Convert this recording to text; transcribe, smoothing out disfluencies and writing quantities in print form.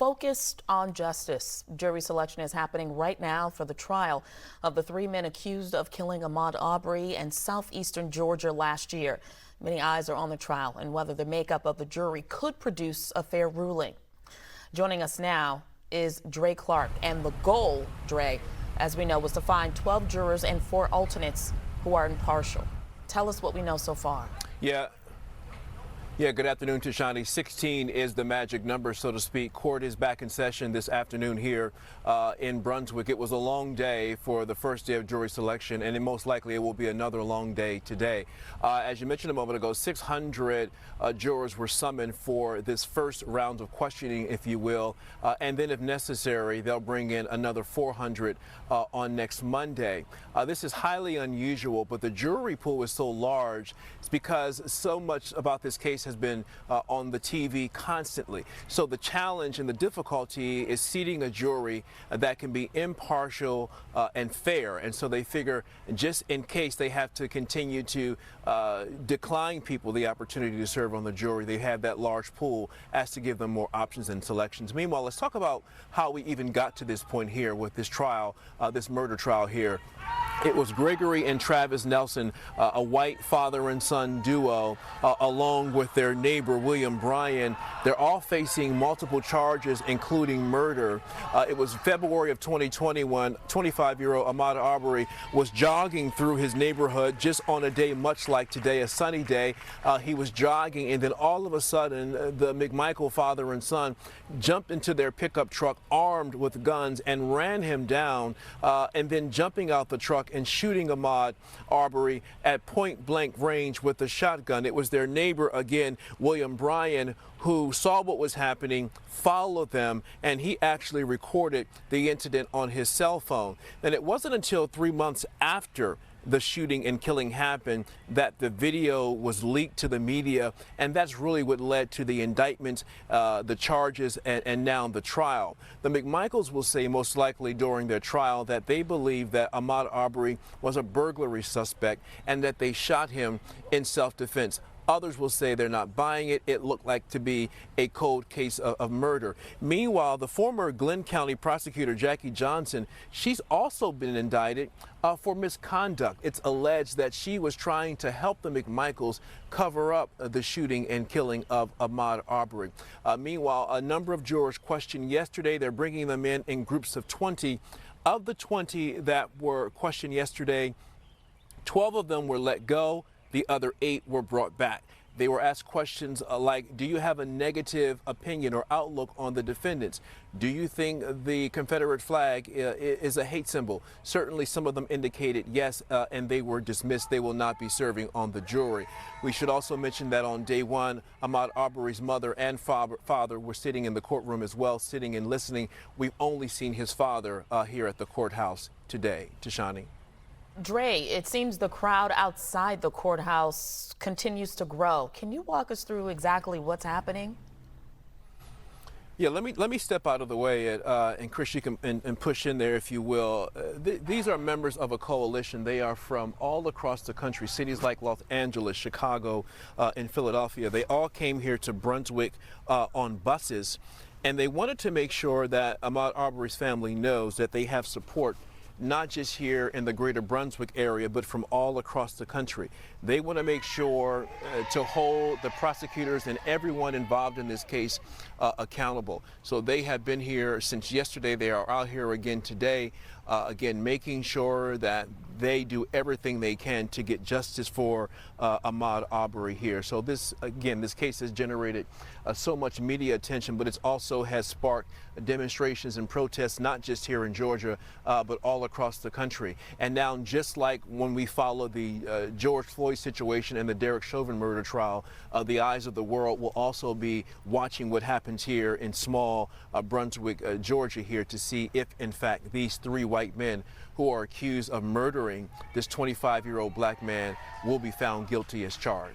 Focused on justice, jury selection is happening right now for the trial of the 3 men accused of killing Ahmaud Arbery in southeastern Georgia last year. Many eyes are on the trial and whether the makeup of the jury could produce a fair ruling. Joining us now is Dray Clark, and the goal, Dray, as we know, was to find 12 jurors and 4 alternates who are impartial. Tell us what we know so far. Yeah, good afternoon, Tashani. 16 is the magic number, so to speak. Court is back in session this afternoon here in Brunswick. It was a long day for the first day of jury selection, and most likely it will be another long day today. As you mentioned a moment ago, 600 jurors were summoned for this first round of questioning, if you will, and then if necessary, they'll bring in another 400 on next Monday. This is highly unusual, but the jury pool is so large. It's because so much about this case has been on the TV constantly. So the challenge and the difficulty is seating a jury that can be impartial and fair. And so they figure just in case they have to continue to decline people the opportunity to serve on the jury, they have that large pool as to give them more options and selections. Meanwhile, let's talk about how we even got to this point here with this trial, this murder trial here. It was Gregory and Travis Nelson, a white father and son duo, along with their neighbor, William Bryan. They're all facing multiple charges, including murder. It was February of 2020 when 25-year-old Ahmaud Arbery was jogging through his neighborhood just on a day much like today, a sunny day. He was jogging, and then all of a sudden, the McMichael father and son jumped into their pickup truck armed with guns and ran him down, and then jumping out the truck and shooting Ahmaud Arbery at point-blank range with a shotgun. It was their neighbor, again, William Bryan, who saw what was happening, followed them, and he actually recorded the incident on his cell phone. And it wasn't until 3 months after the shooting and killing happened that the video was leaked to the media, and that's really what led to the indictment, the charges, and now the trial. The McMichaels will say most likely during their trial that they believe that Ahmaud Arbery was a burglary suspect and that they shot him in self-defense. Others will say they're not buying it. It looked like to be a cold case of murder. Meanwhile, the former Glenn County prosecutor, Jackie Johnson, she's also been indicted for misconduct. It's alleged that she was trying to help the McMichaels cover up the shooting and killing of Ahmaud Arbery. Meanwhile, a number of jurors questioned yesterday. They're bringing them in groups of 20. Of the 20 that were questioned yesterday, 12 of them were let go. The other 8 were brought back. They were asked questions like, do you have a negative opinion or outlook on the defendants? Do you think the Confederate flag is a hate symbol? Certainly some of them indicated yes, and they were dismissed. They will not be serving on the jury. We should also mention that on day 1, Ahmaud Arbery's mother and father were sitting in the courtroom as well, sitting and listening. We've only seen his father here at the courthouse today. Tashani. Dray, it seems the crowd outside the courthouse continues to grow. Can you walk us through exactly what's happening? Yeah, let me step out of the way, and Chris, you can and push in there if you will. These are members of a coalition. They are from all across the country, cities like Los Angeles, Chicago, and Philadelphia. They all came here to Brunswick on buses, and they wanted to make sure that Ahmaud Arbery's family knows that they have support not just here in the greater Brunswick area, but from all across the country. They want to make sure to hold the prosecutors and everyone involved in this case accountable. So they have been here since yesterday. They are out here again today, again, making sure that they do everything they can to get justice for Ahmaud Arbery here. So this, again, this case has generated so much media attention, but it also has sparked demonstrations and protests, not just here in Georgia, but all across the country. And now, just like when we follow the George Floyd situation and the Derek Chauvin murder trial, the eyes of the world will also be watching what happens here in small Brunswick, Georgia here, to see if, in fact, these 3 white men who are accused of murdering this 25-year-old black man will be found guilty as charged.